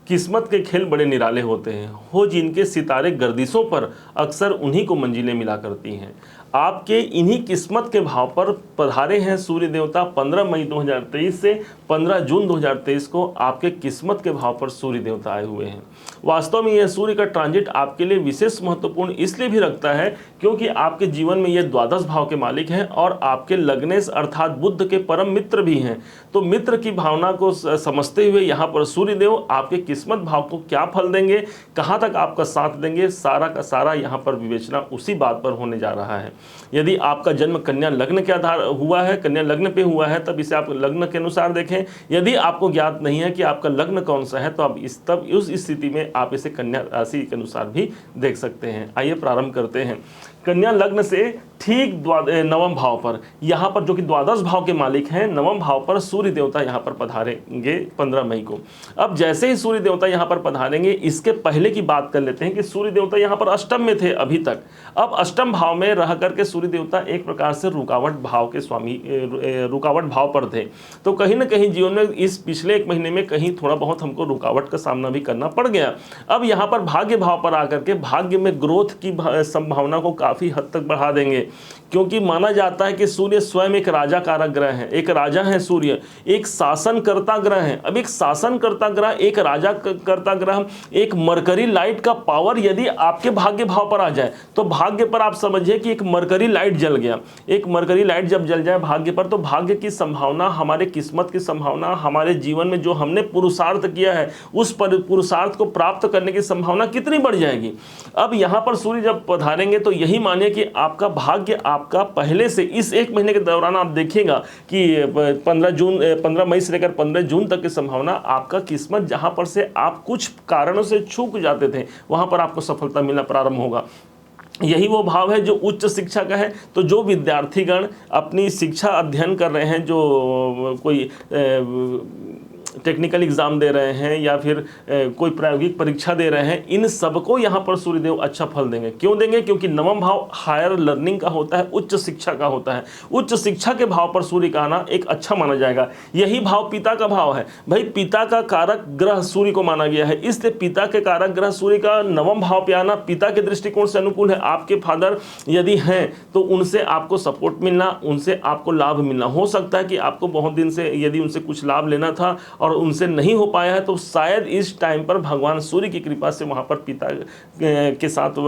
किस्मत के खेल बड़े निराले होते हैं, हो जिनके सितारे गर्दिशों पर अक्सर उन्हीं को मंजिलें मिला करती हैं। आपके इन्हीं किस्मत के भाव पर पधारे हैं सूर्य देवता। 15 मई 2023 से 15 जून 2023 को आपके किस्मत के भाव पर सूर्य देवता आए हुए हैं। वास्तव में यह सूर्य का ट्रांजिट आपके लिए विशेष महत्वपूर्ण इसलिए भी रखता है क्योंकि आपके जीवन में ये द्वादश भाव के मालिक हैं और आपके लग्नेश अर्थात बुध के परम मित्र भी हैं। तो मित्र की भावना को समझते हुए यहाँ पर सूर्य देव आपके किस्मत भाव को क्या फल देंगे, कहाँ तक आपका साथ देंगे, सारा का सारा यहाँ पर विवेचना उसी बात पर होने जा रहा है। यदि आपका जन्म कन्या लग्न के आधार हुआ है, कन्या लग्न पे हुआ है, तब इसे आप लग्न के अनुसार देखें। यदि आपको ज्ञात नहीं है कि आपका लग्न कौन सा है तो आप तब उस स्थिति में आप इसे कन्या राशि के अनुसार भी देख सकते हैं। आइए प्रारंभ करते हैं। कन्या लग्न से ठीक नवम भाव पर, यहाँ पर जो कि द्वादश भाव के मालिक हैं, नवम भाव पर सूर्य देवता यहाँ पर पधारेंगे 15 मई को। अब जैसे ही सूर्य देवता यहाँ पर पधारेंगे, इसके पहले की बात कर लेते हैं कि सूर्य देवता यहाँ पर अष्टम में थे अभी तक। अब अष्टम भाव में रह करके सूर्य देवता एक प्रकार से रुकावट भाव के स्वामी, रुकावट भाव पर थे। तो कहीं ना कहीं जीवन में इस पिछले एक महीने में कहीं थोड़ा बहुत हमको रुकावट का सामना भी करना पड़ गया। अब यहाँ पर भाग्य भाव पर आकर के भाग्य में ग्रोथ की संभावना को काफ़ी हद तक बढ़ा देंगे, क्योंकि माना जाता है कि सूर्य स्वयं एक राजा कारक ग्रह है, एक राजा है सूर्य, एक शासनकर्ता ग्रह है। अब एक शासनकर्ता ग्रह, एक राजा करता ग्रह, एक मरकरी लाइट का पावर यदि आपके भाग्य भाव पर आ जाए तो भाग्य पर आप समझिए कि एक मरकरी लाइट जल गया। एक मरकरी लाइट जब जल जाए भाग्य पर, तो भाग्य की संभावना, हमारे किस्मत की संभावना, हमारे जीवन में जो हमने पुरुषार्थ किया है उस पुरुषार्थ को प्राप्त करने की संभावना कितनी बढ़ जाएगी। अब यहाँ पर सूर्य जब पधारेंगे तो यही मानिए कि आपका भाग्य, आपका पहले से इस एक महीने के दौरान आप देखिएगा कि 15 मई से लेकर 15 जून तक की संभावना, आपका किस्मत जहां पर से आप कुछ कारणों से चूक जाते थे वहां पर आपको सफलता मिलना प्रारंभ होगा। यही वो भाव है जो उच्च शिक्षा का है। तो जो विद्यार्थीगण अपनी शिक्षा अध्ययन कर रहे हैं, जो कोई टेक्निकल एग्जाम दे रहे हैं या फिर कोई प्रायोगिक परीक्षा दे रहे हैं, इन सबको यहाँ पर सूर्यदेव अच्छा फल देंगे। क्यों देंगे? क्योंकि नवम भाव हायर लर्निंग का होता है, उच्च शिक्षा का होता है। उच्च शिक्षा के भाव पर सूर्य का आना एक अच्छा माना जाएगा। यही भाव पिता का भाव है। भाई पिता का कारक ग्रह सूर्य को माना गया है, इसलिए पिता के कारक ग्रह सूर्य का नवम भाव पे आना पिता के दृष्टिकोण से अनुकूल है। आपके फादर यदि हैं तो उनसे आपको सपोर्ट मिलना, उनसे आपको लाभ मिलना। हो सकता है कि आपको बहुत दिन से यदि उनसे कुछ लाभ लेना था और उनसे नहीं हो पाया है, तो शायद इस टाइम पर भगवान सूर्य की कृपा से वहाँ पर पिता के साथ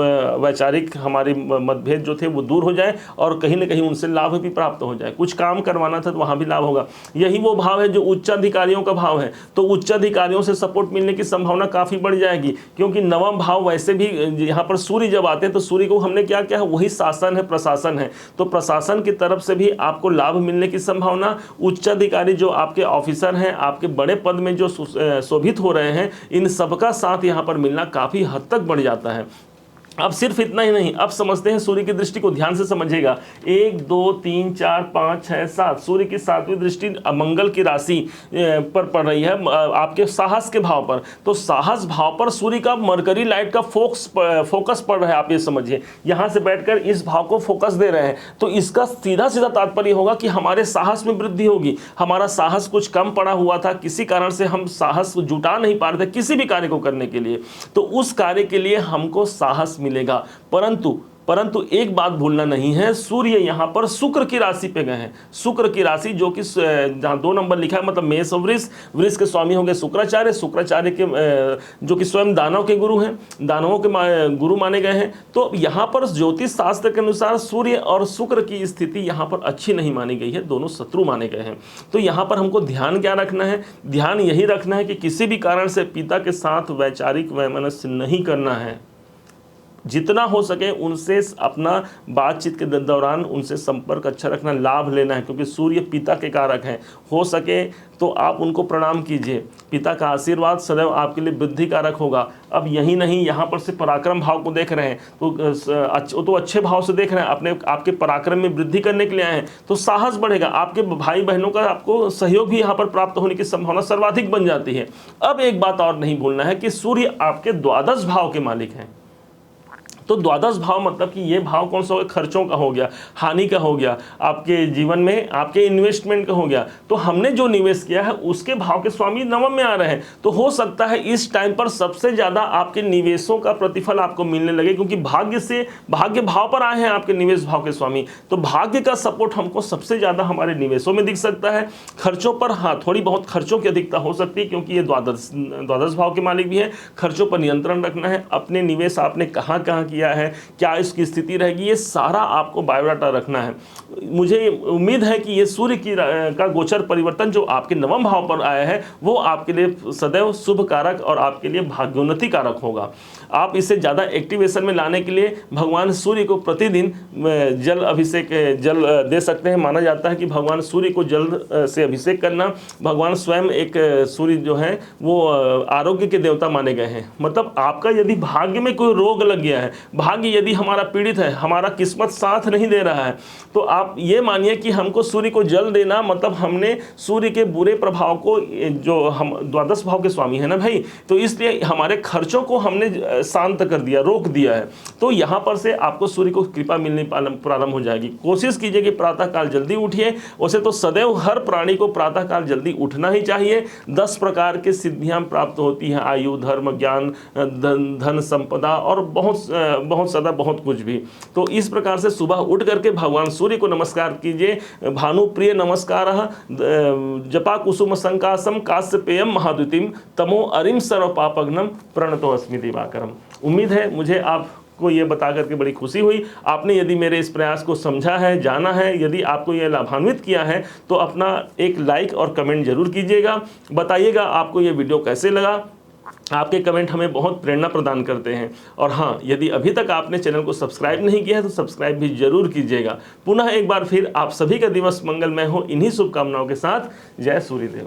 वैचारिक हमारे मतभेद जो थे वो दूर हो जाए और कहीं ना कहीं उनसे लाभ भी प्राप्त हो जाए। कुछ काम करवाना था तो वहाँ भी लाभ होगा। यही वो भाव है जो उच्चाधिकारियों का भाव है। तो उच्चाधिकारियों से सपोर्ट मिलने की संभावना काफ़ी बढ़ जाएगी, क्योंकि नवम भाव वैसे भी यहाँ पर सूर्य जब आते हैं तो सूर्य को हमने क्या किया है, वही शासन है, प्रशासन है। तो प्रशासन की तरफ से भी आपको लाभ मिलने की संभावना, उच्चाधिकारी जो आपके ऑफिसर हैं, आपके बड़े पद में जो शोभित हो रहे हैं, इन सबका साथ यहाँ पर मिलना काफ़ी हद तक बढ़ जाता है। अब सिर्फ इतना ही नहीं, अब समझते हैं सूर्य की दृष्टि को, ध्यान से समझिएगा। 1 2 3 4 5 6 7 सूर्य की 7वीं दृष्टि मंगल की राशि पर पड़ रही है, आपके साहस के भाव पर। तो साहस भाव पर सूर्य का मरकरी लाइट का फोकस पड़ रहा है। आप ये समझिए, यहाँ से बैठकर इस भाव को फोकस दे रहे हैं, तो इसका सीधा सीधा तात्पर्य होगा कि हमारे साहस में वृद्धि होगी। हमारा साहस कुछ कम पड़ा हुआ था, किसी कारण से हम साहस जुटा नहीं पा रहे थे किसी भी कार्य को करने के लिए, तो उस कार्य के लिए हमको साहस मिलेगा। परंतु एक बात भूलना नहीं है, सूर्य यहाँ पर शुक्र की राशि पे गए हैं। शुक्र की राशि जो कि जहाँ 2 नंबर लिखा है, मतलब मेष और वृष के स्वामी होंगे शुक्राचार्य। शुक्राचार्य के जो कि स्वयं दानव के गुरु हैं, दानवों के गुरु माने गए हैं। तो यहाँ पर ज्योतिष शास्त्र के अनुसार सूर्य और शुक्र की स्थिति यहाँ पर अच्छी नहीं मानी गई है, दोनों शत्रु माने गए हैं। तो यहाँ पर हमको ध्यान क्या रखना है? ध्यान यही रखना है कि किसी भी कारण से पिता के साथ वैचारिक वैमनस्य नहीं करना है। जितना हो सके उनसे अपना बातचीत के दौरान उनसे संपर्क अच्छा रखना, लाभ लेना है, क्योंकि सूर्य पिता के कारक हैं। हो सके तो आप उनको प्रणाम कीजिए, पिता का आशीर्वाद सदैव आपके लिए वृद्धि कारक होगा। अब यही नहीं, यहाँ पर से पराक्रम भाव को देख रहे हैं तो अच्छे भाव से देख रहे हैं, अपने आपके पराक्रम में वृद्धि करने के लिए आए हैं, तो साहस बढ़ेगा। आपके भाई बहनों का आपको सहयोग भी यहाँ पर प्राप्त होने की संभावना सर्वाधिक बन जाती है। अब एक बात और नहीं भूलना है कि सूर्य आपके द्वादश भाव के मालिक हैं। तो द्वादश भाव मतलब कि ये भाव कौन सा हो गया, खर्चों का हो गया, हानि का हो गया, आपके जीवन में आपके इन्वेस्टमेंट का हो गया। तो हमने जो निवेश किया है उसके भाव के स्वामी नवम में आ रहे हैं, तो हो सकता है इस टाइम पर सबसे ज्यादा आपके निवेशों का प्रतिफल आपको मिलने लगे, क्योंकि भाग्य से भाग्य भाव पर आए हैं आपके निवेश भाव के स्वामी। तो भाग्य का सपोर्ट हमको सबसे ज्यादा हमारे निवेशों में दिख सकता है। खर्चों पर हाँ थोड़ी बहुत खर्चों की अधिकता हो सकती है, क्योंकि ये द्वादश भाव के मालिक भी हैं। खर्चों पर नियंत्रण रखना है, अपने निवेश आपने कहाँ कहाँ किया है, क्या इसकी स्थिति रहेगी, ये सारा आपको बायोडाटा रखना है। मुझे उम्मीद है कि ये सूर्य की का गोचर परिवर्तन जो आपके नवम भाव पर आया है वो आपके लिए सदैव शुभ कारक और आपके लिए भाग्योन्नति कारक होगा। आप इसे ज़्यादा एक्टिवेशन में लाने के लिए भगवान सूर्य को प्रतिदिन जल अभिषेक जल दे सकते हैं। माना जाता है कि भगवान सूर्य को जल से अभिषेक करना, भगवान स्वयं एक सूर्य जो है वो आरोग्य के देवता माने गए हैं। मतलब आपका यदि भाग्य में कोई रोग लग गया है, भाग्य यदि हमारा पीड़ित है, हमारा किस्मत साथ नहीं दे रहा है, तो आप ये मानिए कि हमको सूर्य को जल देना मतलब हमने सूर्य के बुरे प्रभाव को, जो हम द्वादश भाव के स्वामी है ना भाई, तो इसलिए हमारे खर्चों को हमने शांत कर दिया, रोक दिया है। तो यहाँ पर से आपको सूर्य को कृपा मिलनी प्रारंभ हो जाएगी। कोशिश कीजिए कि प्रातःकाल जल्दी उठिए। वैसे तो सदैव हर प्राणी को प्रातःकाल जल्दी उठना ही चाहिए। 10 प्रकार के सिद्धियां प्राप्त होती हैं, आयु, धर्म, ज्ञान, धन, संपदा और बहुत ज़्यादा बहुत कुछ भी। तो इस प्रकार से सुबह उठ करके भगवान सूर्य को नमस्कार कीजिए। भानु प्रिय नमस्कार जपा कुसुम संकासम काश्यपेयम महाद्युतिम तमो अरिम सर्व पापघ्नम प्रणतो अस्मि दिवाकरम। उम्मीद है मुझे आपको ये बता करके बड़ी खुशी हुई। आपने यदि मेरे इस प्रयास को समझा है, जाना है, यदि आपको ये लाभान्वित किया है तो अपना एक लाइक और कमेंट जरूर कीजिएगा। बताइएगा आपको ये वीडियो कैसे लगा। आपके कमेंट हमें बहुत प्रेरणा प्रदान करते हैं। और हाँ, यदि अभी तक आपने चैनल को सब्सक्राइब नहीं किया है तो सब्सक्राइब भी जरूर कीजिएगा। पुनः एक बार फिर आप सभी का दिवस मंगलमय हो, इन्हीं शुभकामनाओं के साथ। जय सूर्यदेव।